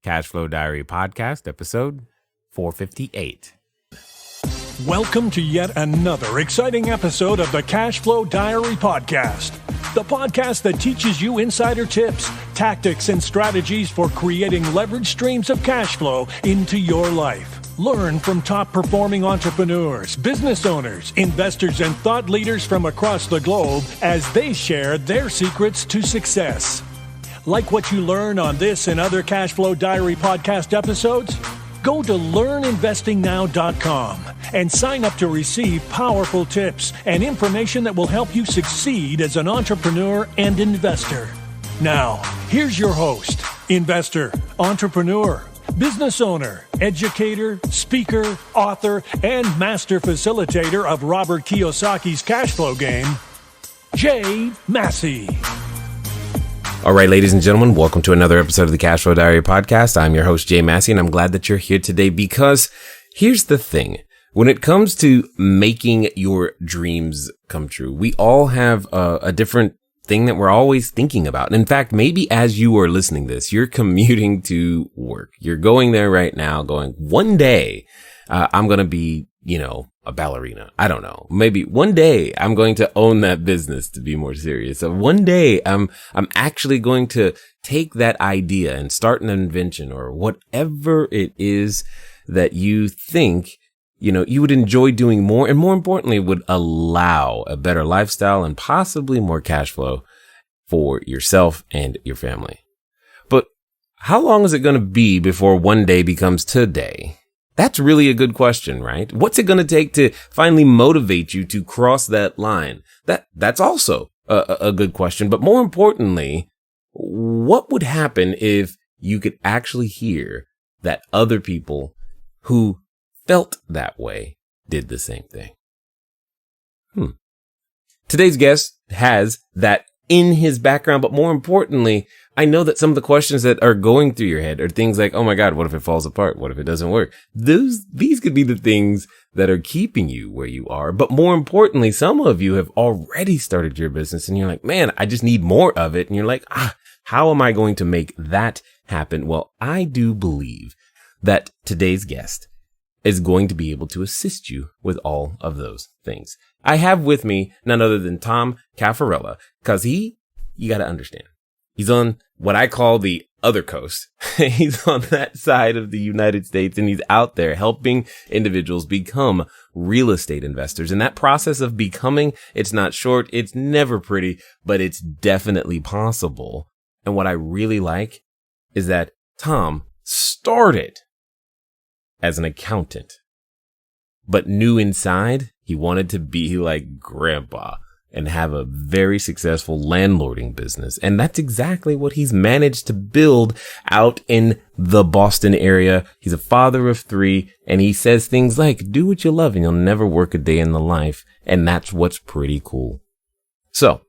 CashFlow Diary Podcast, episode 458. Welcome to yet another exciting episode of the CashFlow Diary Podcast, the podcast that teaches you insider tips, tactics, and strategies for creating leverage streams of cash flow into your life. Learn from top-performing entrepreneurs, business owners, investors, and thought leaders from across the globe as they share their secrets to success. Like what you learn on this and other CashFlow Diary Podcast episodes? Go to learninvestingnow.com and sign up to receive powerful tips and information that will help you succeed as an entrepreneur and investor. Now, here's your host, investor, entrepreneur, business owner, educator, speaker, author, and master facilitator of Robert Kiyosaki's cash flow game, Jay Massey. All right, ladies and gentlemen, welcome to another episode of the CashFlow Diary Podcast. I'm your host, Jay Massey, and I'm glad that you're here today because here's the thing. When it comes to making your dreams come true, we all have a different thing that we're always thinking about. And in fact, maybe as you are listening to this, you're commuting to work. You're going there right now going, one day I'm going to be, a ballerina. I don't know. Maybe one day I'm going to own that business, to be more serious. So one day I'm actually going to take that idea and start an invention or whatever it is that you think, you would enjoy doing more, and more importantly, would allow a better lifestyle and possibly more cash flow for yourself and your family. But how long is it going to be before one day becomes today? That's really a good question, right? What's it going to take to finally motivate you to cross that line? That's also a good question. But more importantly, what would happen if you could actually hear that other people who felt that way did the same thing? Today's guest has that in his background, but more importantly, I know that some of the questions that are going through your head are things like, oh my God, what if it falls apart? What if it doesn't work? These could be the things that are keeping you where you are. But more importantly, some of you have already started your business and you're like, man, I just need more of it. And you're like, how am I going to make that happen? Well, I do believe that today's guest is going to be able to assist you with all of those things. I have with me none other than Tom Cafarella, because you got to understand, he's on what I call the other coast. He's on that side of the United States, and he's out there helping individuals become real estate investors. And that process of becoming, it's not short, it's never pretty, but it's definitely possible. And what I really like is that Tom started as an accountant, but knew inside he wanted to be like grandpa and have a very successful landlording business. And that's exactly what he's managed to build out in the Boston area. He's a father of 3, and he says things like, do what you love and you'll never work a day in the life. And that's what's pretty cool. So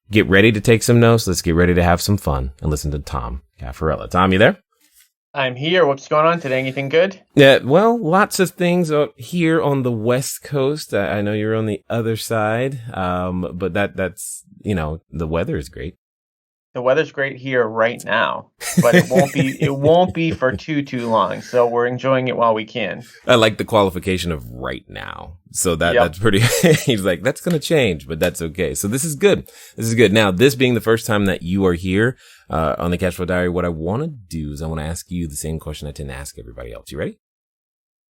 get ready to take some notes. Let's get ready to have some fun and listen to Tom Cafarella. Tom, you there? I'm here. What's going on today? Anything good? Yeah, well, lots of things out here on the West Coast. I know you're on the other side, but that's the weather is great. The weather's great here right now, but it won't be for too long. So we're enjoying it while we can. I like the qualification of right now. So that's pretty, he's like, that's going to change, but that's okay. So this is good. This is good. Now, this being the first time that you are here, on the CashFlow Diary, what I want to do is I want to ask you the same question I tend to ask everybody else. You ready?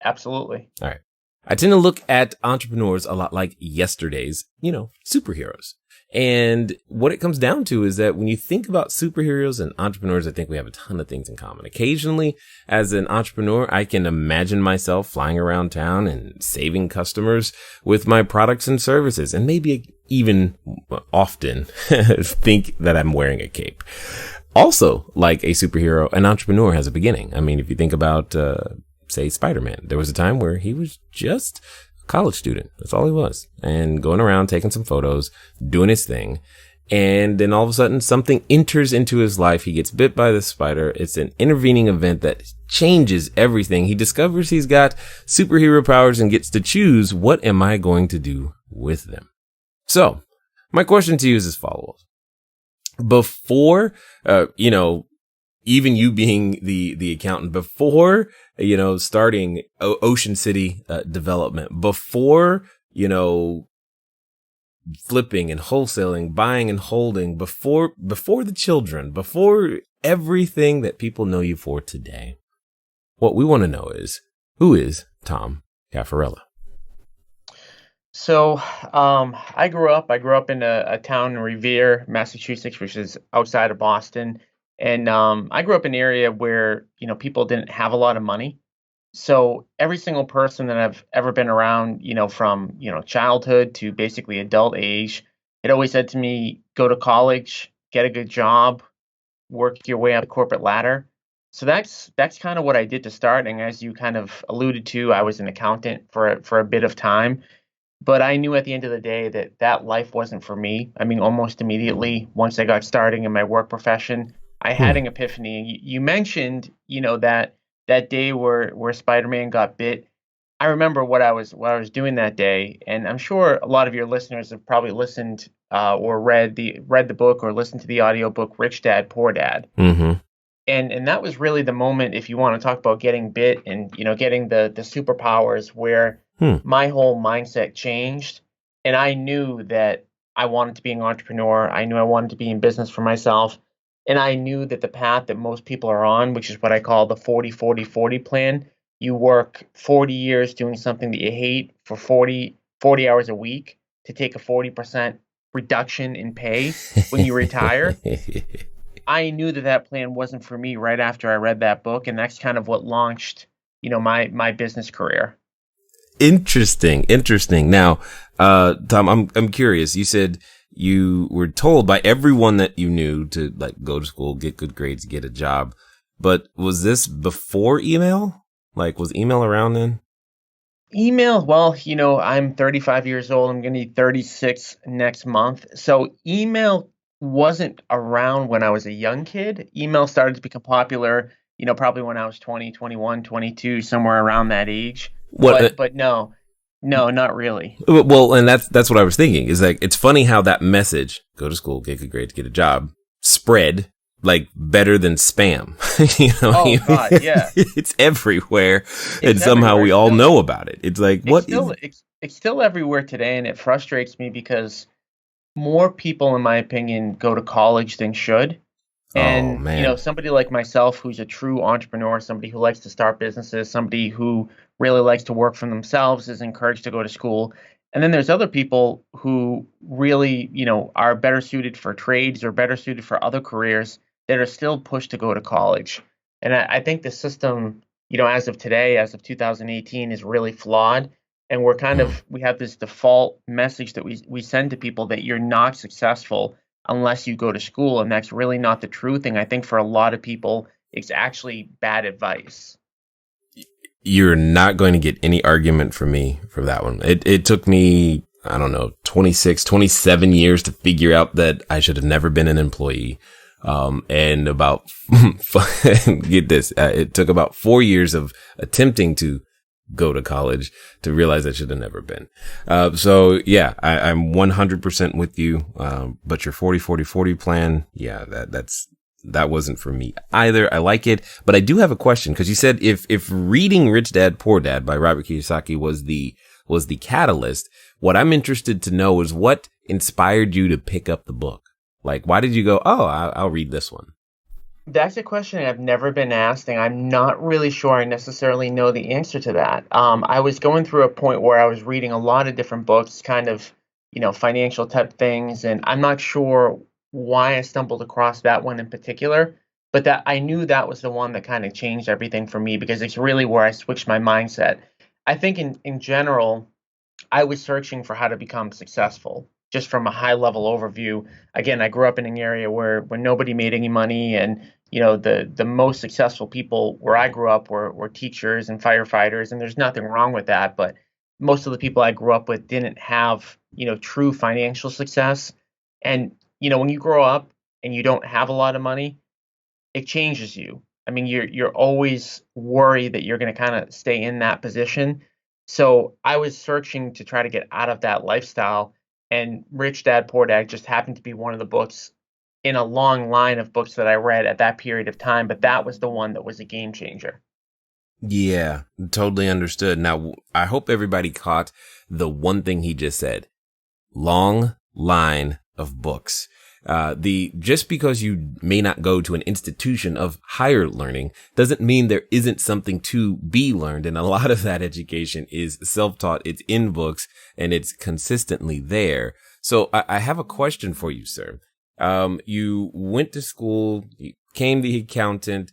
Absolutely. All right. I tend to look at entrepreneurs a lot like yesterday's, superheroes. And what it comes down to is that when you think about superheroes and entrepreneurs, I think we have a ton of things in common. Occasionally, as an entrepreneur, I can imagine myself flying around town and saving customers with my products and services, and maybe even often think that I'm wearing a cape. Also, like a superhero, an entrepreneur has a beginning. I mean, if you think about, say, Spider-Man, there was a time where he was just college student. That's all he was. And going around, taking some photos, doing his thing. And then all of a sudden something enters into his life. He gets bit by the spider. It's an intervening event that changes everything. He discovers he's got superhero powers and gets to choose, what am I going to do with them? So my question to you is as follows. Before, even you being the accountant before, starting Ocean City development, before, flipping and wholesaling, buying and holding, before the children, before everything that people know you for today. What we want to know is, who is Tom Cafarella? So, I grew up in a town in Revere, Massachusetts, which is outside of Boston. And I grew up in an area where, people didn't have a lot of money. So every single person that I've ever been around, from, childhood to basically adult age, it always said to me, go to college, get a good job, work your way up the corporate ladder. So that's kind of what I did to start. And as you kind of alluded to, I was an accountant for a bit of time. But I knew at the end of the day that that life wasn't for me. I mean, almost immediately, once I got starting in my work profession, I had an epiphany. And you mentioned, that day where Spider-Man got bit. I remember what I was doing that day, and I'm sure a lot of your listeners have probably listened or read the book or listened to the audiobook Rich Dad Poor Dad. Mm-hmm. And that was really the moment, if you want to talk about getting bit and getting the superpowers, where my whole mindset changed. And I knew that I wanted to be an entrepreneur. I knew I wanted to be in business for myself. And I knew that the path that most people are on, which is what I call the 40-40-40 plan, you work 40 years doing something that you hate for 40 hours a week to take a 40% reduction in pay when you retire. I knew that plan wasn't for me right after I read that book, and that's kind of what launched, my business career. Interesting. Now, Tom, I'm curious. You said you were told by everyone that you knew to go to school, get good grades, get a job. But was this before email? Was email around then? Email, well, I'm 35 years old. I'm going to be 36 next month. So email wasn't around when I was a young kid. Email started to become popular, probably when I was 20, 21, 22, somewhere around that age. But no, not really. Well, and that's what I was thinking is it's funny how that message, go to school, get good grades, get a job, spread better than spam. Oh God, yeah. It's everywhere. And somehow we all know about it. It's it's still everywhere today. And it frustrates me because more people, in my opinion, go to college than should. And, somebody like myself, who's a true entrepreneur, somebody who likes to start businesses, somebody who really likes to work for themselves, is encouraged to go to school. And then there's other people who really, are better suited for trades or better suited for other careers that are still pushed to go to college. And I think the system, as of today, as of 2018, is really flawed. And we have this default message that we send to people that you're not successful unless you go to school. And that's really not the truth. And I think for a lot of people, it's actually bad advice. You're not going to get any argument from me for that one. It took me, I don't know, 26, 27 years to figure out that I should have never been an employee. And about, get this, it took about 4 years of attempting to go to college to realize I should have never been. So yeah, I'm 100% with you. But your 40-40-40 plan, yeah, that wasn't for me either. I like it, but I do have a question, because you said if reading Rich Dad Poor Dad by Robert Kiyosaki was the catalyst, what I'm interested to know is what inspired you to pick up the book. Why did you go, I'll read this one? That's a question I've never been asked, and I'm not really sure I necessarily know the answer to that. I was going through a point where I was reading a lot of different books, kind of, financial type things, and I'm not sure why I stumbled across that one in particular, but that I knew that was the one that kind of changed everything for me, because it's really where I switched my mindset. I think in general, I was searching for how to become successful, just from a high level overview. Again, I grew up in an area where nobody made any money, and the most successful people where I grew up were teachers and firefighters, and there's nothing wrong with that. But most of the people I grew up with didn't have true financial success. And when you grow up and you don't have a lot of money, it changes you. I mean, you're always worried that you're going to kind of stay in that position. So I was searching to try to get out of that lifestyle, and Rich Dad Poor Dad just happened to be one of the books in a long line of books that I read at that period of time, but that was the one that was a game changer. Yeah, totally understood. Now, I hope everybody caught the one thing he just said. Long line of books. Just because you may not go to an institution of higher learning doesn't mean there isn't something to be learned. And a lot of that education is self-taught. It's in books and it's consistently there. So I have a question for you, sir. You went to school, you became the accountant.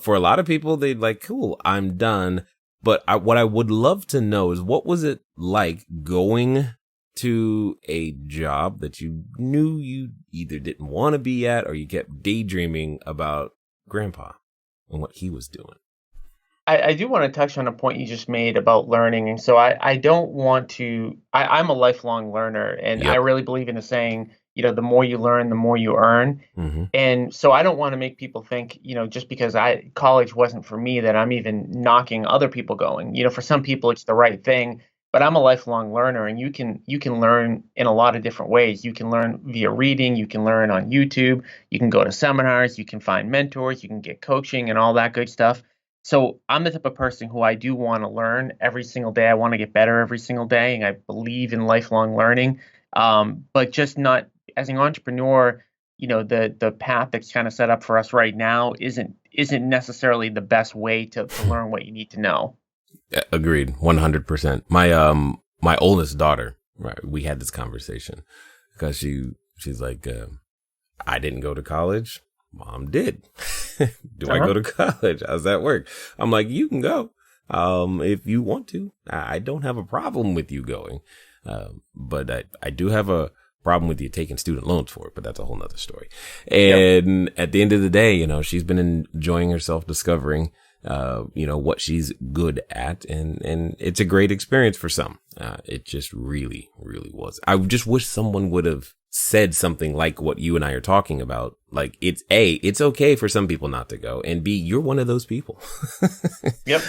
For a lot of people, they'd like, cool, I'm done. But what I would love to know is, what was it like going to a job that you knew you either didn't want to be at, or you kept daydreaming about grandpa and what he was doing? I do want to touch on a point you just made about learning. And so I don't want to, I'm a lifelong learner, and I Yep. really believe in the saying, the more you learn, the more you earn. Mm-hmm. And so I don't want to make people think, just because college wasn't for me, that I'm even knocking other people going. For some people it's the right thing, but I'm a lifelong learner, and you can learn in a lot of different ways. You can learn via reading, you can learn on YouTube, you can go to seminars, you can find mentors, you can get coaching and all that good stuff. So I'm the type of person who I do want to learn every single day. I want to get better every single day, and I believe in lifelong learning. But just not as an entrepreneur, the path that's kind of set up for us right now isn't necessarily the best way to learn what you need to know. Agreed, 100%. My oldest daughter, right? We had this conversation because she's like, I didn't go to college. Mom did. Do I go to college? How's that work? I'm like, you can go, if you want to. I don't have a problem with you going, but I do have a problem with you taking student loans for it. But that's a whole nother story. And At the end of the day, she's been enjoying herself, discovering what she's good at, and it's a great experience for some. It just really, really was. I just wish someone would have said something like what you and I are talking about. Like, it's okay for some people not to go, and B, you're one of those people. Yep.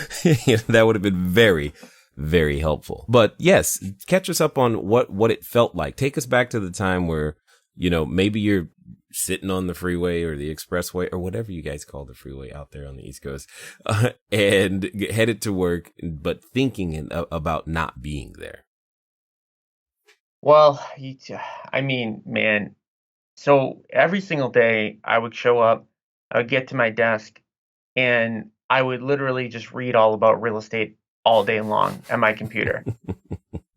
That would have been very, very helpful. But yes, catch us up on what it felt like. Take us back to the time where, maybe you're sitting on the freeway or the expressway or whatever you guys call the freeway out there on the East Coast, and headed to work, but thinking about not being there. Well, I mean, man, so every single day I would show up, I would get to my desk, and I would literally just read all about real estate all day long at my computer.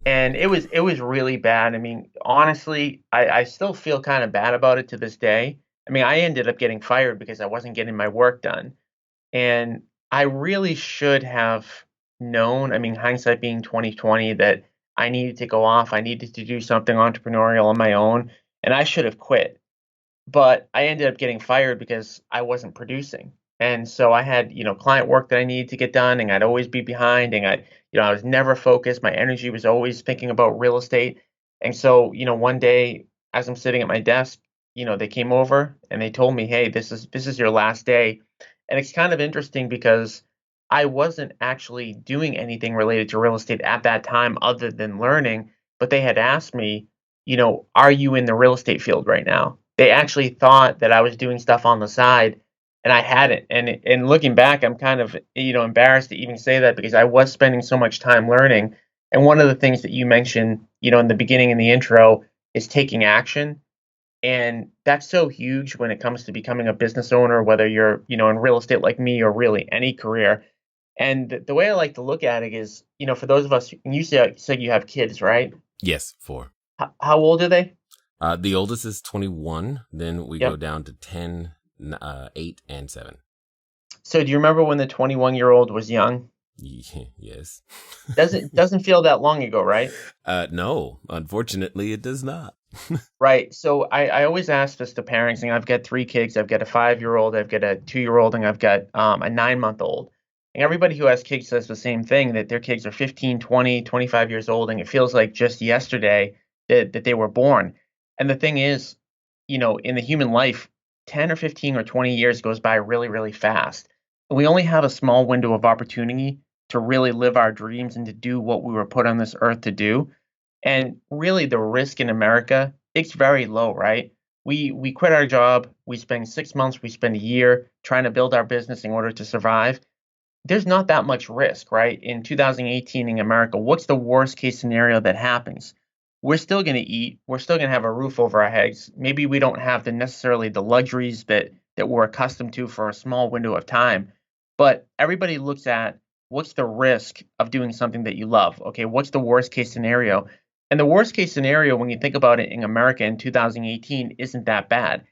And it was really bad. I mean, honestly, I still feel kind of bad about it to this day. I mean, I ended up getting fired because I wasn't getting my work done. And I really should have known, I mean, hindsight being 2020, that I needed to go off. I needed to do something entrepreneurial on my own, and I should have quit. But I ended up getting fired because I wasn't producing. And so I had, client work that I needed to get done, and I'd always be behind, and I was never focused. My energy was always thinking about real estate. And so, one day as I'm sitting at my desk, they came over and they told me, "Hey, this is your last day." And it's kind of interesting because I wasn't actually doing anything related to real estate at that time other than learning, but they had asked me, "Are you in the real estate field right now?" They actually thought that I was doing stuff on the side, and I hadn't. And looking back, I'm kind of, embarrassed to even say that, because I was spending so much time learning. And one of the things that you mentioned, in the beginning, in the intro, is taking action. And that's so huge when it comes to becoming a business owner, whether you're, in real estate like me, or really any career. And the way I like to look at it is, for those of us, and you said you have kids, right? Yes, 4. How old are they? The oldest is 21. Then we go down to 10, 8, and 7. So do you remember when the 21-year-old was young? Yes. Doesn't feel that long ago, right? No, unfortunately, it does not. Right. So I always ask this to parents, and I've got 3 kids. I've got a 5-year-old, I've got a 2-year-old, and I've got a 9-month-old. And everybody who has kids says the same thing, that their kids are 15, 20, 25 years old, and it feels like just yesterday that they were born. And the thing is, in the human life, 10 or 15 or 20 years goes by really, really fast. We only have a small window of opportunity to really live our dreams and to do what we were put on this earth to do. And really, the risk in America, it's very low, right? We quit our job. We spend 6 months. We spend a year trying to build our business in order to survive. There's not that much risk, right? In 2018 in America, what's the worst case scenario that happens? We're still going to eat. We're still going to have a roof over our heads. Maybe we don't have necessarily the luxuries that we're accustomed to for a small window of time. But everybody looks at what's the risk of doing something that you love? Okay, what's the worst case scenario? And the worst case scenario, when you think about it in America in 2018, isn't that bad.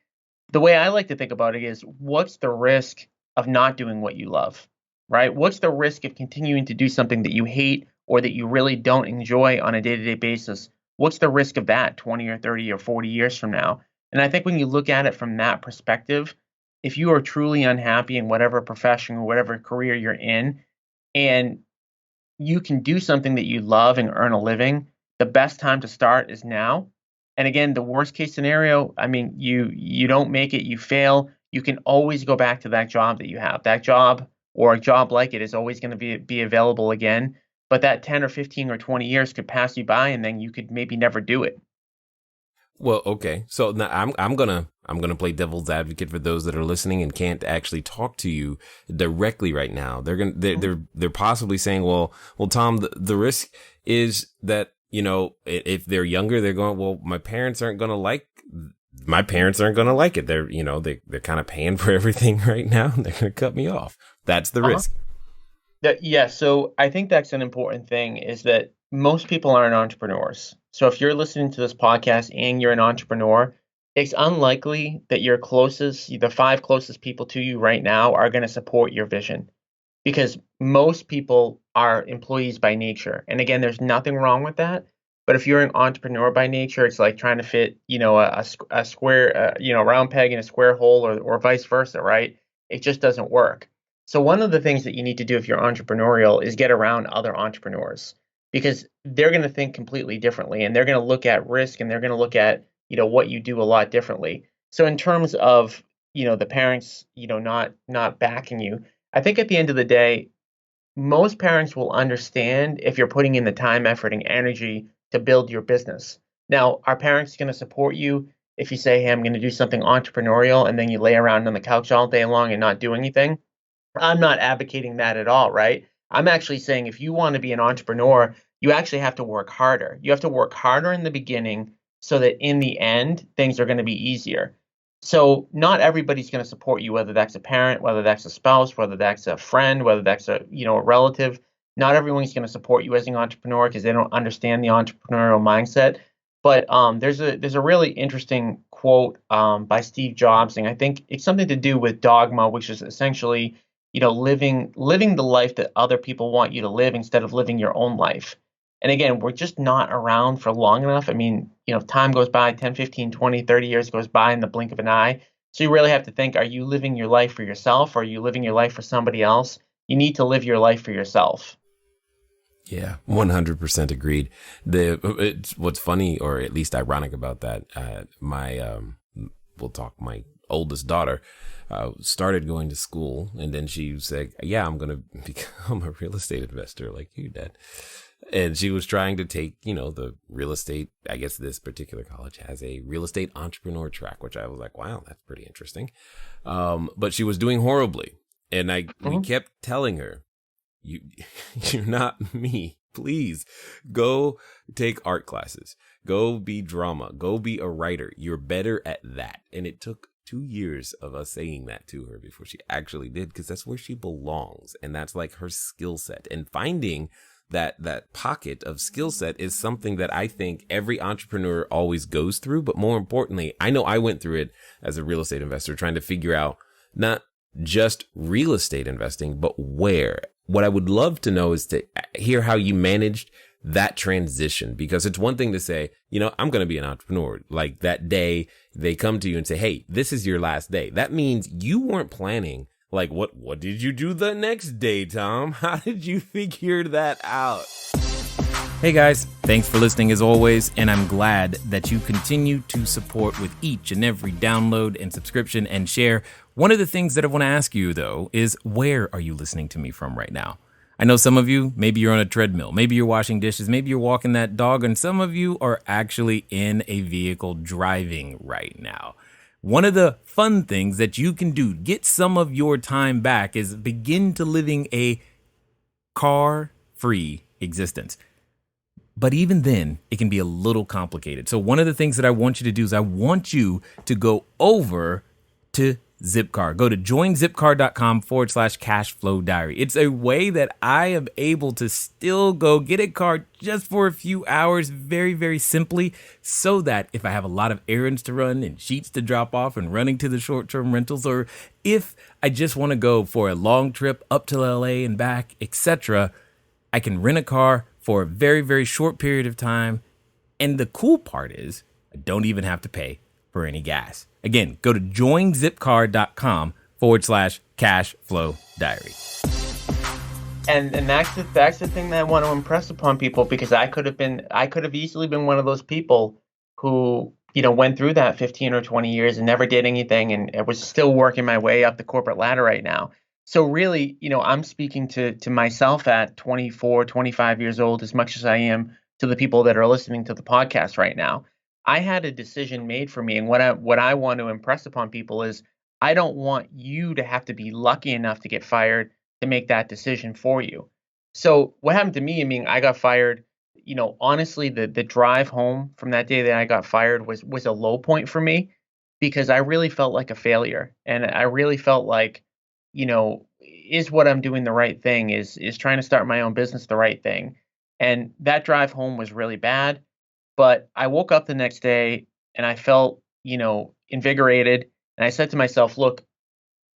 The way I like to think about it is what's the risk of not doing what you love, right? What's the risk of continuing to do something that you hate or that you really don't enjoy on a day-to-day basis? What's the risk of that 20 or 30 or 40 years from now? And I think when you look at it from that perspective, if you are truly unhappy in whatever profession or whatever career you're in, and you can do something that you love and earn a living, the best time to start is now. And again, the worst case scenario, I mean, you don't make it, you fail, you can always go back to that job that you have. That job or a job like it is always going to be available again. But that 10 or 15 or 20 years could pass you by and then you could maybe never do it. Well, okay. So now I'm gonna play devil's advocate for those that are listening and can't actually talk to you directly right now. They're possibly saying, well, Tom, the risk is that, if they're younger, they're going, well, my parents aren't gonna like it. They're kind of paying for everything right now. And they're gonna cut me off. That's the risk. Yeah. So I think that's an important thing is that most people aren't entrepreneurs. So if you're listening to this podcast and you're an entrepreneur, it's unlikely that the 5 closest people to you right now are going to support your vision because most people are employees by nature. And again, there's nothing wrong with that. But if you're an entrepreneur by nature, it's like trying to fit, a square, round peg in a square hole or vice versa, right? It just doesn't work. So one of the things that you need to do if you're entrepreneurial is get around other entrepreneurs because they're going to think completely differently and they're going to look at risk and they're going to look at, what you do a lot differently. So in terms of, the parents, not backing you, I think at the end of the day, most parents will understand if you're putting in the time, effort, and energy to build your business. Now, are parents going to support you if you say, hey, I'm going to do something entrepreneurial and then you lay around on the couch all day long and not do anything? I'm not advocating that at all, right? I'm actually saying if you want to be an entrepreneur, you actually have to work harder. You have to work harder in the beginning so that in the end, things are going to be easier. So not everybody's going to support you, whether that's a parent, whether that's a spouse, whether that's a friend, whether that's a relative. Not everyone's going to support you as an entrepreneur because they don't understand the entrepreneurial mindset. But there's a really interesting quote by Steve Jobs, and I think it's something to do with dogma, which is essentially living the life that other people want you to live instead of living your own life. And again, we're just not around for long enough. I mean, time goes by, 10, 15, 20, 30 years goes by in the blink of an eye. So you really have to think, are you living your life for yourself or are you living your life for somebody else? You need to live your life for yourself. Yeah, 100% agreed. What's funny or at least ironic about that, my oldest daughter started going to school and then she said, yeah, I'm going to become a real estate investor like you, Dad. And she was trying to take, the real estate, I guess this particular college has a real estate entrepreneur track, which I was like, wow, that's pretty interesting. But she was doing horribly. And we kept telling her, you're not me. Please go take art classes, go be drama, go be a writer. You're better at that. And it took 2 years of us saying that to her before she actually did, because that's where she belongs. And that's like her skill set. And finding that pocket of skill set is something that I think every entrepreneur always goes through. But more importantly, I know I went through it as a real estate investor, trying to figure out not just real estate investing, but where. What I would love to know is to hear how you managed that transition, because it's one thing to say, I'm going to be an entrepreneur. Like that day they come to you and say, hey, this is your last day. That means you weren't planning. Like, what did you do the next day, Tom? How did you figure that out? Hey guys, thanks for listening as always, and I'm glad that you continue to support with each and every download and subscription and share. One of the things that I want to ask you, though, is where are you listening to me from right now? I know some of you, maybe you're on a treadmill, maybe you're washing dishes, maybe you're walking that dog, and some of you are actually in a vehicle driving right now. One of the fun things that you can do, get some of your time back, is begin to living a car-free existence. But even then, it can be a little complicated. So one of the things that I want you to do is I want you to go over to Zipcar. Go to joinzipcar.com/cashflow diary. It's a way that I am able to still go get a car just for a few hours, very, very simply, so that if I have a lot of errands to run and sheets to drop off and running to the short-term rentals, or if I just want to go for a long trip up to LA and back, etc., I can rent a car for a very, very short period of time. And the cool part is I don't even have to pay for any gas. Again, go to joinzipcar.com/cashflow diary. And that's the thing that I want to impress upon people, because I could have easily been one of those people who, went through that 15 or 20 years and never did anything, and I was still working my way up the corporate ladder right now. So really, I'm speaking to myself at 24, 25 years old as much as I am to the people that are listening to the podcast right now. I had a decision made for me, and what I want to impress upon people is I don't want you to have to be lucky enough to get fired to make that decision for you. So what happened to me, I got fired, honestly, the drive home from that day that I got fired was a low point for me, because I really felt like a failure, and I really felt like, is what I'm doing the right thing? Is trying to start my own business the right thing? And that drive home was really bad. But I woke up the next day and I felt, invigorated. And I said to myself, look,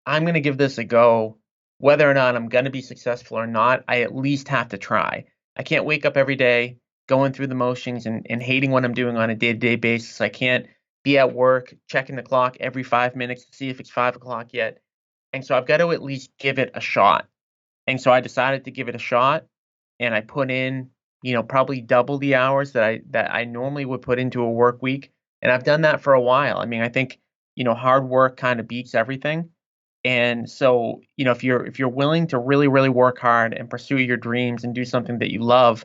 I'm going to give this a go. Whether or not I'm going to be successful or not, I at least have to try. I can't wake up every day going through the motions and hating what I'm doing on a day-to-day basis. I can't be at work checking the clock every 5 minutes to see if it's 5 o'clock yet. And so I've got to at least give it a shot. And so I decided to give it a shot, and I put in, probably double the hours that I normally would put into a work week. And I've done that for a while. I think, hard work kind of beats everything. And so, if you're willing to really, really work hard and pursue your dreams and do something that you love,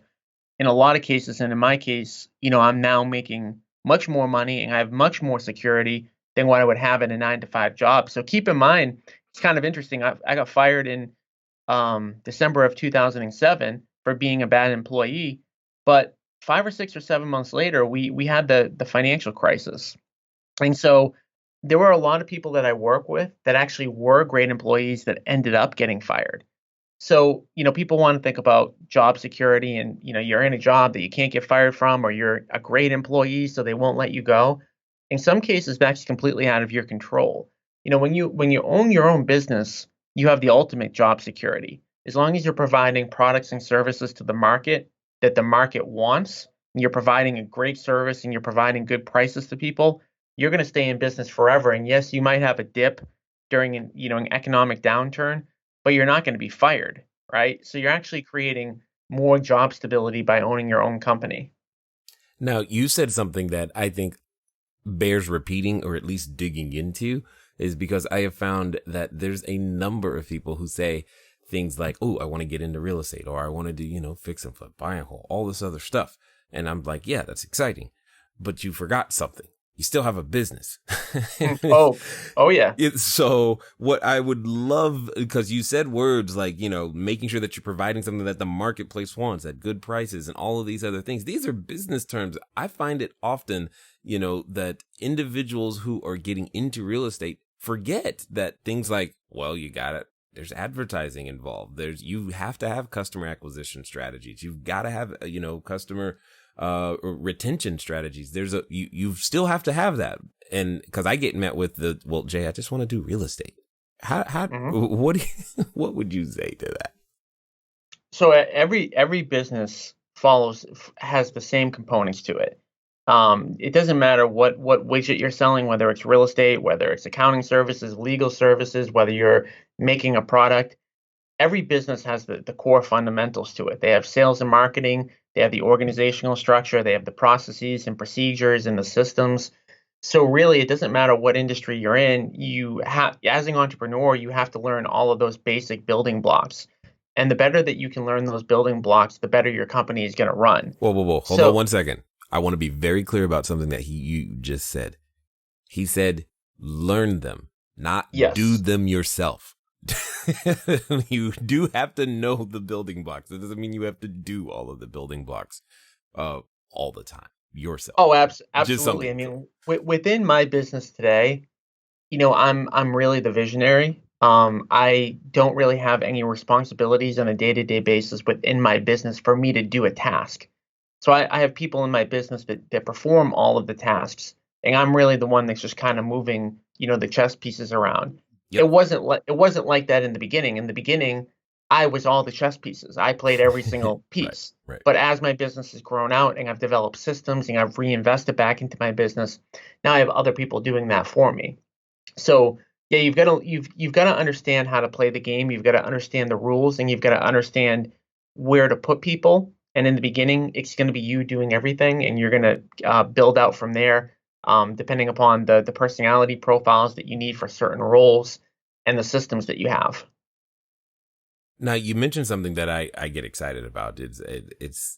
in a lot of cases, and in my case, I'm now making much more money and I have much more security than what I would have in a 9-to-5 job. So keep in mind, it's kind of interesting. I got fired in December of 2007 for being a bad employee, but 5 or 6 or 7 months later, we had the financial crisis. And so there were a lot of people that I work with that actually were great employees that ended up getting fired. So, people want to think about job security, and, you're in a job that you can't get fired from, or you're a great employee, so they won't let you go. In some cases, that's completely out of your control. When you own your own business, you have the ultimate job security. As long as you're providing products and services to the market that the market wants, and you're providing a great service and you're providing good prices to people, you're going to stay in business forever. And yes, you might have a dip during an economic downturn, but you're not going to be fired, right? So you're actually creating more job stability by owning your own company. Now, you said something that I think bears repeating, or at least digging into, is because I have found that there's a number of people who say things like, oh, I want to get into real estate, or I want to do, fix and flip, buy and hold, all this other stuff. And I'm like, yeah, that's exciting. But you forgot something. You still have a business. Oh yeah. So what I would love, because you said words like, making sure that you're providing something that the marketplace wants at good prices and all of these other things. These are business terms. I find it often, that individuals who are getting into real estate forget that things like, well, there's advertising involved. You have to have customer acquisition strategies. You've got to have, customer retention strategies. You still have to have that. And because I get met with well, Jay, I just want to do real estate. What would you say to that? So every business has the same components to it. It doesn't matter what widget you're selling, whether it's real estate, whether it's accounting services, legal services, whether you're making a product. Every business has the core fundamentals to it. They have sales and marketing, they have the organizational structure, they have the processes and procedures and the systems. So really, it doesn't matter what industry you're in. As an entrepreneur, you have to learn all of those basic building blocks. And the better that you can learn those building blocks, the better your company is going to run. Whoa. Hold on 1 second. I want to be very clear about something that you just said. He said, learn them, not Yes. do them yourself. You do have to know the building blocks. It doesn't mean you have to do all of the building blocks all the time yourself. Oh, Just absolutely. I something. mean, within my business today, I'm really the visionary. I don't really have any responsibilities on a day-to-day basis within my business for me to do a task. So I have people in my business that perform all of the tasks, and I'm really the one that's just kind of moving, the chess pieces around. Yep. It wasn't like that in the beginning. In the beginning, I was all the chess pieces. I played every single piece. Right. But as my business has grown out and I've developed systems and I've reinvested back into my business, now I have other people doing that for me. So yeah, you've got to understand how to play the game. You've got to understand the rules, and you've got to understand where to put people. And in the beginning, it's going to be you doing everything, and you're going to build out from there, depending upon the personality profiles that you need for certain roles and the systems that you have. Now, you mentioned something that I get excited about. It's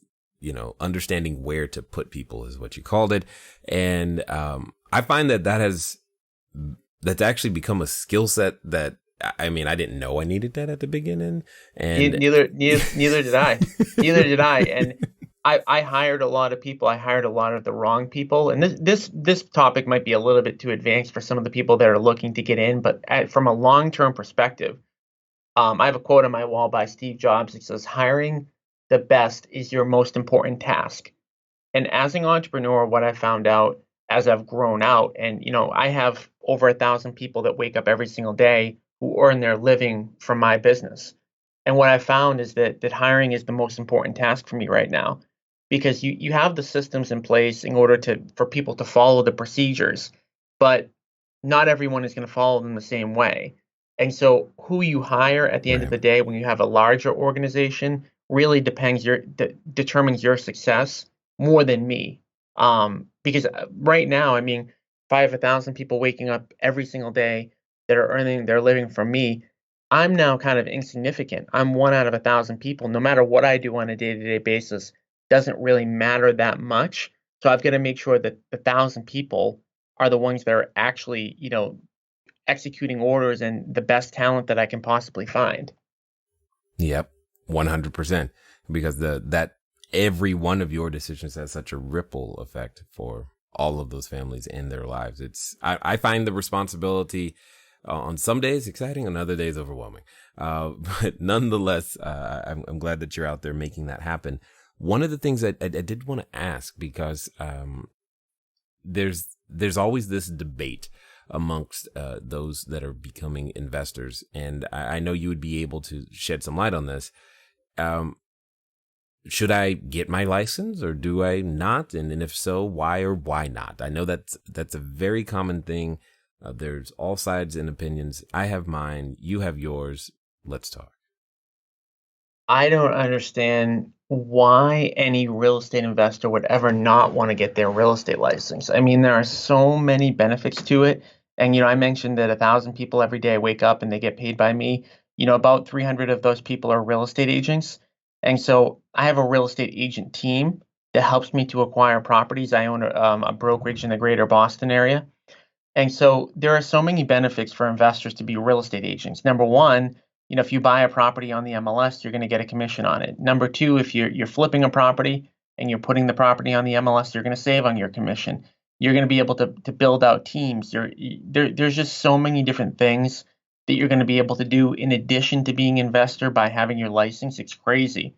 understanding where to put people is what you called it. And I find that's actually become a skill set that, I mean, I didn't know I needed that at the beginning. And Neither did I. Neither did I. And I hired a lot of people. I hired a lot of the wrong people. And this topic might be a little bit too advanced for some of the people that are looking to get in. But from a long-term perspective, I have a quote on my wall by Steve Jobs. It says, "Hiring the best is your most important task." And as an entrepreneur, what I found out as I've grown out, and I have over 1,000 people that wake up every single day who earn their living from my business. And what I found is that hiring is the most important task for me right now, because you have the systems in place in order for people to follow the procedures, but not everyone is going to follow them the same way. And so who you hire at the end of the day when you have a larger organization really determines your success more than me. Because right now, I mean, if I have 1,000 people waking up every single day that are earning their living from me, I'm now kind of insignificant. I'm one out of 1,000 people. No matter what I do on a day-to-day basis, doesn't really matter that much. So I've got to make sure that the 1,000 people are the ones that are actually, executing orders and the best talent that I can possibly find. Yep, 100%. Because that every one of your decisions has such a ripple effect for all of those families in their lives. I find the responsibility on some days exciting, on other days overwhelming. But nonetheless, I'm glad that you're out there making that happen. One of the things I did want to ask, because there's always this debate amongst those that are becoming investors, and I know you would be able to shed some light on this. Should I get my license or do I not? And if so, why or why not? I know that's a very common thing. There's all sides and opinions. I have mine. You have yours. Let's talk. I don't understand why any real estate investor would ever not want to get their real estate license. I mean, there are so many benefits to it. And, I mentioned that 1,000 people every day wake up and they get paid by me. About 300 of those people are real estate agents. And so I have a real estate agent team that helps me to acquire properties. I own a brokerage in the greater Boston area. And so there are so many benefits for investors to be real estate agents. Number one, if you buy a property on the MLS, you're going to get a commission on it. Number two, if you're flipping a property and you're putting the property on the MLS, you're going to save on your commission. You're going to be able to build out teams. There's just so many different things that you're going to be able to do in addition to being an investor by having your license. It's crazy.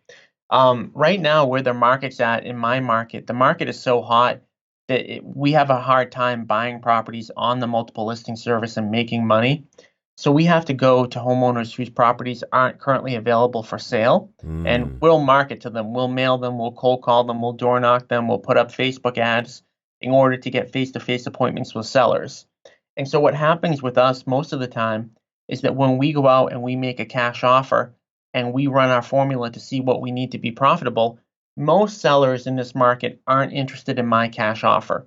Right now, where the market's at, in my market, the market is so hot that we have a hard time buying properties on the multiple listing service and making money. So we have to go to homeowners whose properties aren't currently available for sale, and we'll market to them. We'll mail them. We'll cold call them. We'll door knock them. We'll put up Facebook ads in order to get face-to-face appointments with sellers. And so what happens with us most of the time is that when we go out and we make a cash offer and we run our formula to see what we need to be profitable, most sellers in this market aren't interested in my cash offer.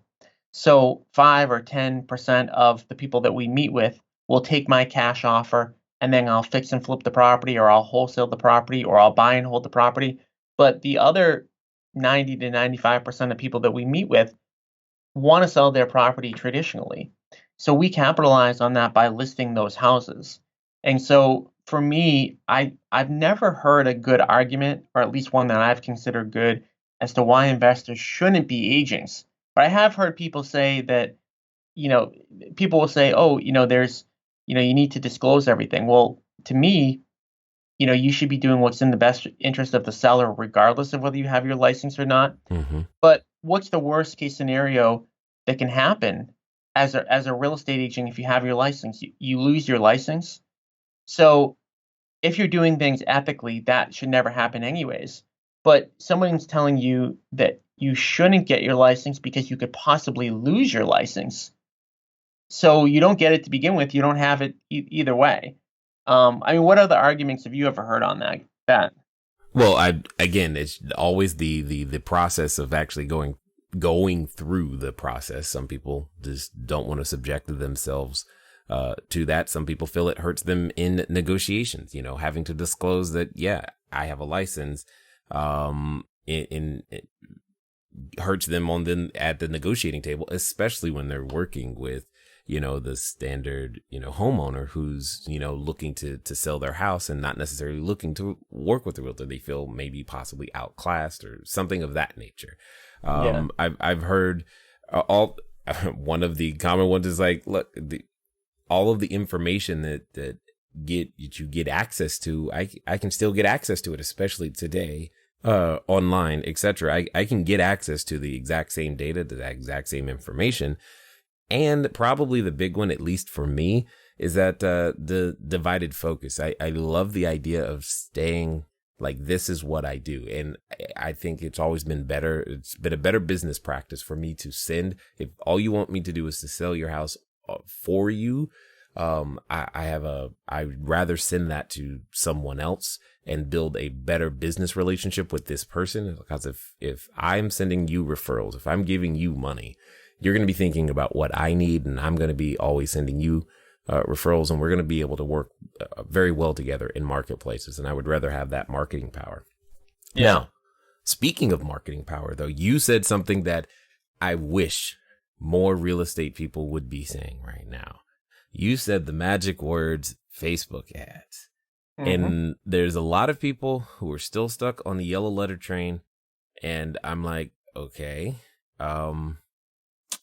So 5 or 10% of the people that we meet with will take my cash offer, and then I'll fix and flip the property, or I'll wholesale the property, or I'll buy and hold the property. But the other 90 to 95% of people that we meet with want to sell their property traditionally. So we capitalize on that by listing those houses. And so for me, I've never heard a good argument, or at least one that I've considered good, as to why investors shouldn't be agents. But I have heard people say that, you know, people will say, oh, there's, you need to disclose everything. Well, to me, you should be doing what's in the best interest of the seller, regardless of whether you have your license or not. Mm-hmm. But what's the worst case scenario that can happen as a real estate agent if you have your license? You lose your license. So if you're doing things ethically, that should never happen anyways. But someone's telling you that you shouldn't get your license because you could possibly lose your license. So you don't get it to begin with. You don't have it either way. I mean, what other arguments have you ever heard on that? Well, again, it's always the process of actually going through the process. Some people just don't want to subject themselves to that. Some people feel it hurts them in negotiations, having to disclose that, yeah, I have a license. It hurts them at the negotiating table, especially when they're working with, the standard, homeowner who's, looking to sell their house and not necessarily looking to work with the realtor. They feel maybe possibly outclassed or something of that nature. I've heard one of the common ones is like, look, all of the information that you get access to, I can still get access to it, especially today, online, etc. I can get access to the exact same data, the exact same information. And probably the big one, at least for me, is that the divided focus. I love the idea of staying like, this is what I do. And I think it's always been better. It's been a better business practice for me to send. If all you want me to do is to sell your house for you, I'd rather send that to someone else and build a better business relationship with this person. Because if I'm sending you referrals, if I'm giving you money, you're going to be thinking about what I need, and I'm going to be always sending you referrals, and we're going to be able to work very well together in marketplaces. And I would rather have that marketing power. Yeah. Now, speaking of marketing power, though, you said something that I wish more real estate people would be saying right now. You said the magic words, Facebook ads. Mm-hmm. And there's a lot of people who are still stuck on the yellow letter train. And I'm like, okay,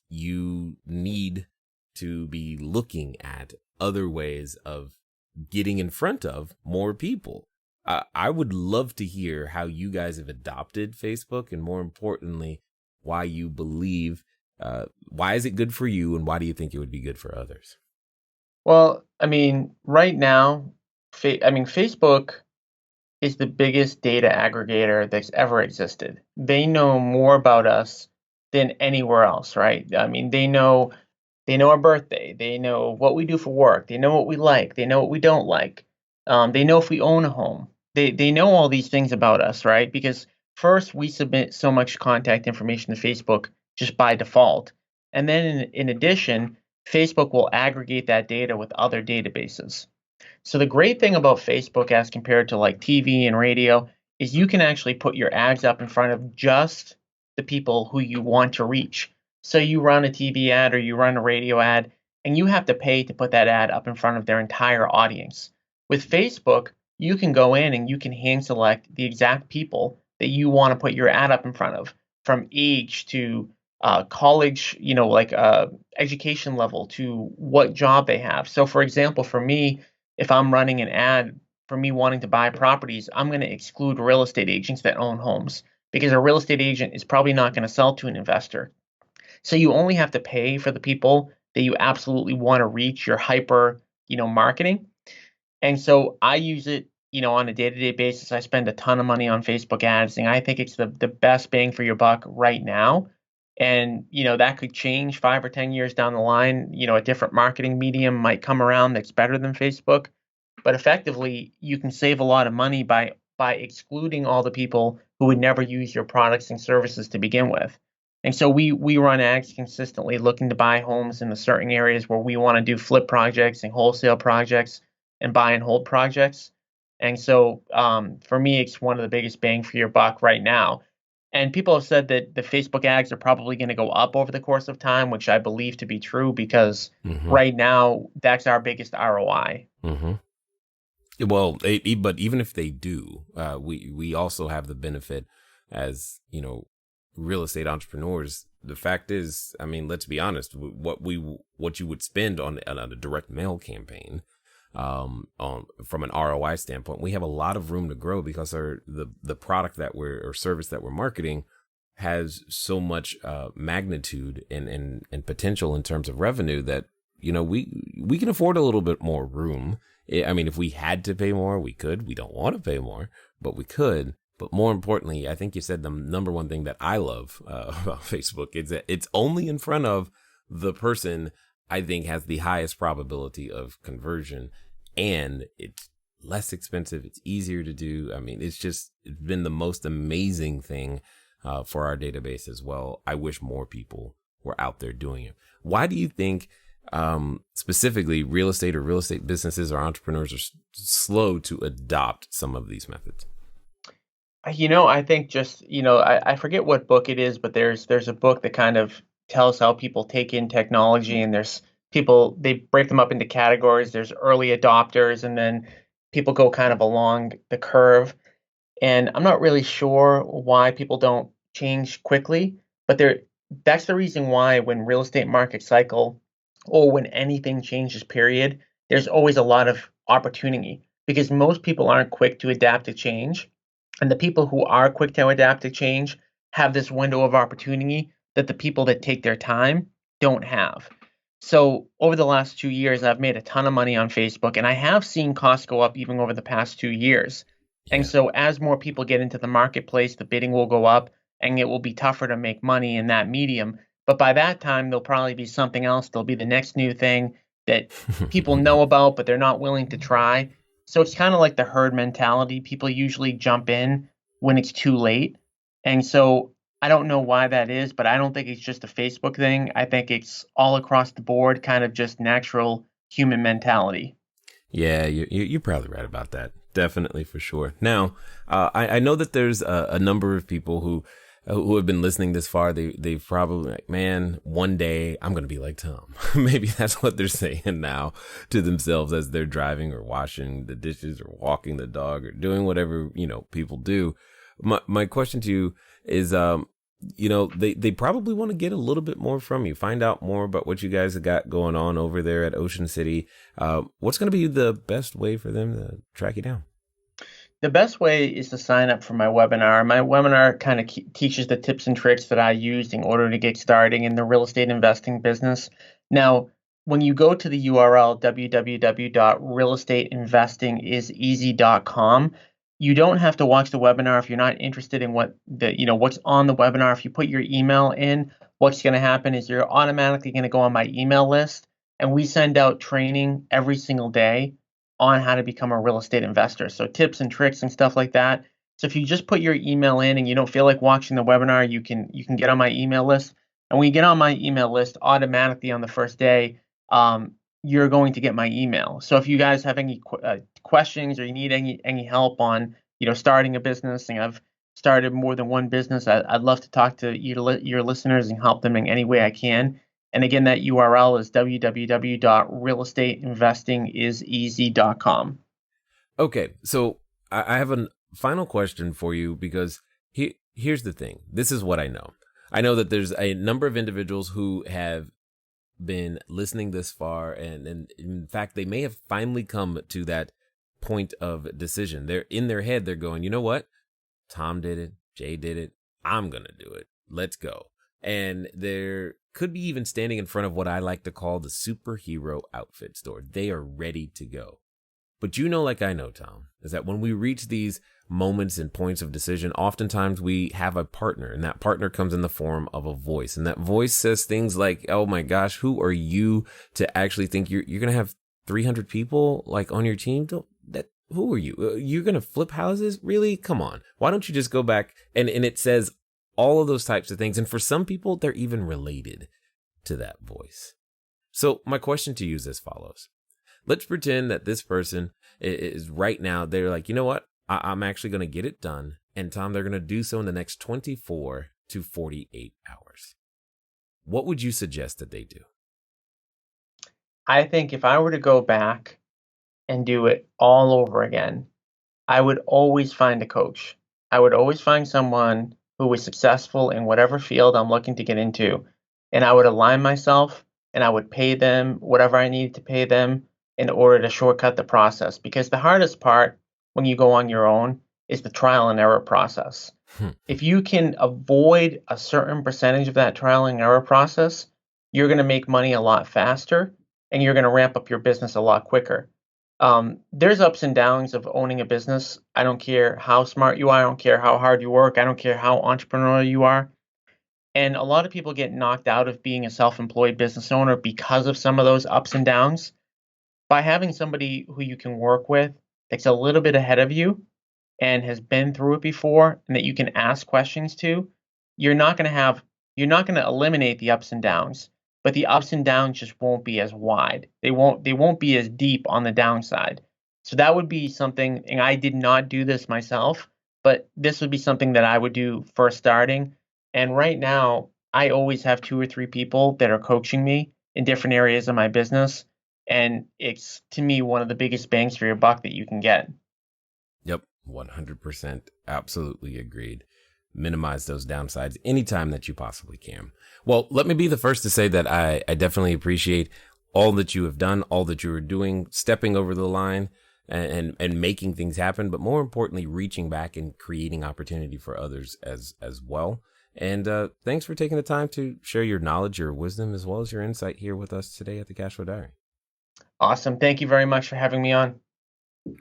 you need to be looking at other ways of getting in front of more people. I would love to hear how you guys have adopted Facebook, and more importantly, why you believe, why is it good for you, and why do you think it would be good for others? Well, I mean, right now, Facebook is the biggest data aggregator that's ever existed. They know more about us than anywhere else, right? I mean, they know our birthday, they know what we do for work, they know what we like, they know what we don't like, they know if we own a home. They know all these things about us, right? Because first, we submit so much contact information to Facebook just by default, and then in addition, Facebook will aggregate that data with other databases. So the great thing about Facebook, as compared to like TV and radio, is you can actually put your ads up in front of just the people who you want to reach. So you run a TV ad or you run a radio ad, and you have to pay to put that ad up in front of their entire audience. With Facebook, you can go in and you can hand select the exact people that you want to put your ad up in front of, from age to college, education level, to what job they have. So for example, for me, if I'm running an ad for me wanting to buy properties, I'm going to exclude real estate agents that own homes, because a real estate agent is probably not going to sell to an investor. So you only have to pay for the people that you absolutely want to reach, your hyper, marketing. And so I use it, on a day-to-day basis. I spend a ton of money on Facebook ads, and I think it's the best bang for your buck right now. And, that could change 5 or 10 years down the line. A different marketing medium might come around that's better than Facebook. But effectively, you can save a lot of money by excluding all the people who would never use your products and services to begin with. And so we run ads consistently looking to buy homes in the certain areas where we want to do flip projects and wholesale projects and buy and hold projects. And so for me, it's one of the biggest bang for your buck right now. And people have said that the Facebook ads are probably going to go up over the course of time, which I believe to be true because right now that's our biggest ROI. Well, but even if they do, we also have the benefit as, real estate entrepreneurs. The fact is, I mean, let's be honest, what you would spend on a direct mail campaign, from an ROI standpoint, we have a lot of room to grow because the product or service that we're marketing has so much magnitude and potential in terms of revenue that, we can afford a little bit more room. I mean, if we had to pay more, we could. We don't want to pay more, but we could. But more importantly, I think you said the number one thing that I love about Facebook is that it's only in front of the person I think has the highest probability of conversion, and it's less expensive. It's easier to do. I mean, it's been the most amazing thing for our database as well. I wish more people were out there doing it. Why do you think specifically real estate or real estate businesses or entrepreneurs are slow to adopt some of these methods? I think I forget what book it is, but there's a book that kind of tells how people take in technology, and there's people, they break them up into categories. There's early adopters, and then people go kind of along the curve. And I'm not really sure why people don't change quickly, but that's the reason why when real estate markets cycle or when anything changes, period, there's always a lot of opportunity because most people aren't quick to adapt to change. And the people who are quick to adapt to change have this window of opportunity that the people that take their time don't have. So over the last 2 years, I've made a ton of money on Facebook, and I have seen costs go up even over the past 2 years. Yeah. And so as more people get into the marketplace, the bidding will go up and it will be tougher to make money in that medium. But by that time, there'll probably be something else. There'll be the next new thing that people know about, but they're not willing to try. So it's kind of like the herd mentality. People usually jump in when it's too late. And so I don't know why that is, but I don't think it's just a Facebook thing. I think it's all across the board, kind of just natural human mentality. Yeah, you're probably right about that. Definitely, for sure. Now, I know that there's a number of people who have been listening this far. They've probably like, man, one day I'm going to be like Tom. Maybe that's what they're saying now to themselves as they're driving or washing the dishes or walking the dog or doing whatever, people do. My question to you is, they probably want to get a little bit more from you, find out more about what you guys have got going on over there at Ocean City. What's going to be the best way for them to track you down? The best way is to sign up for my webinar. My webinar kind of teaches the tips and tricks that I used in order to get started in the real estate investing business. Now, when you go to the URL www.realestateinvestingiseasy.com, you don't have to watch the webinar if you're not interested in what's on the webinar. If you put your email in, what's going to happen is you're automatically going to go on my email list, and we send out training every single day on how to become a real estate investor. So tips and tricks and stuff like that. So if you just put your email in and you don't feel like watching the webinar, you can get on my email list. And when you get on my email list, automatically on the first day, you're going to get my email. So if you guys have any questions or you need any help on starting a business, and I've started more than one business, I'd love to talk to your listeners and help them in any way I can. And again, that URL is www.realestateinvestingiseasy.com. Okay, so I have a final question for you because here's the thing. This is what I know. I know that there's a number of individuals who have been listening this far, and in fact, they may have finally come to that point of decision. They're in their head, they're going, you know what? Tom did it. Jay did it. I'm going to do it. Let's go. And they're could be even standing in front of what I like to call the superhero outfit store. They are ready to go. But like I know, Tom, is that when we reach these moments and points of decision, oftentimes we have a partner, and that partner comes in the form of a voice. And that voice says things like, oh my gosh, who are you to actually think you're going to have 300 people like on your team? Who are you? You're going to flip houses? Really? Come on. Why don't you just go back? And it says all of those types of things. And for some people, they're even related to that voice. So my question to you is as follows. Let's pretend that this person is right now, they're like, you know what? I'm actually going to get it done. And Tom, they're going to do so in the next 24 to 48 hours. What would you suggest that they do? I think if I were to go back and do it all over again, I would always find a coach. I would always find someone who was successful in whatever field I'm looking to get into. And I would align myself and I would pay them whatever I needed to pay them in order to shortcut the process. Because the hardest part when you go on your own is the trial and error process. If you can avoid a certain percentage of that trial and error process, you're going to make money a lot faster and you're going to ramp up your business a lot quicker. There's ups and downs of owning a business. I don't care how smart you are. I don't care how hard you work. I don't care how entrepreneurial you are. And a lot of people get knocked out of being a self-employed business owner because of some of those ups and downs. By having somebody who you can work with that's a little bit ahead of you and has been through it before and that you can ask questions to, you're not going to eliminate the ups and downs, but the ups and downs just won't be as wide. They won't be as deep on the downside. So that would be something, and I did not do this myself, but this would be something that I would do first starting. And right now, I always have 2 or 3 people that are coaching me in different areas of my business. And it's, to me, one of the biggest bangs for your buck that you can get. Yep, 100%. Absolutely agreed. Minimize those downsides anytime that you possibly can. Well, let me be the first to say that I definitely appreciate all that you have done, all that you are doing, stepping over the line and making things happen, but more importantly, reaching back and creating opportunity for others as well. And thanks for taking the time to share your knowledge, your wisdom, as well as your insight here with us today at the CashFlow Diary. Awesome. Thank you very much for having me on.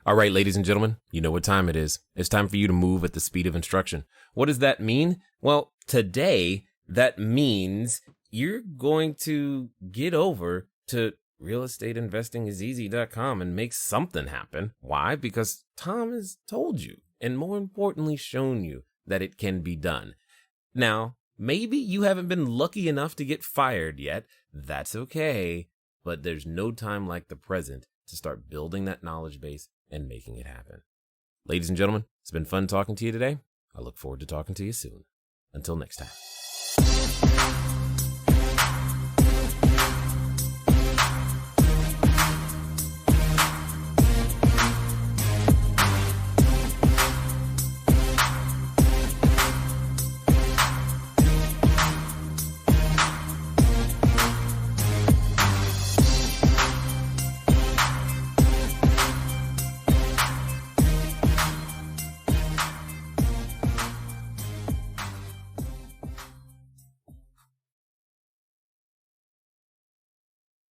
All right, ladies and gentlemen, you know what time it is. It's time for you to move at the speed of instruction. What does that mean? Well, today, that means you're going to get over to realestateinvestingiseasy.com and make something happen. Why? Because Tom has told you, and more importantly, shown you that it can be done. Now, maybe you haven't been lucky enough to get fired yet. That's okay. But there's no time like the present to start building that knowledge base and making it happen. Ladies and gentlemen, it's been fun talking to you today. I look forward to talking to you soon. Until next time.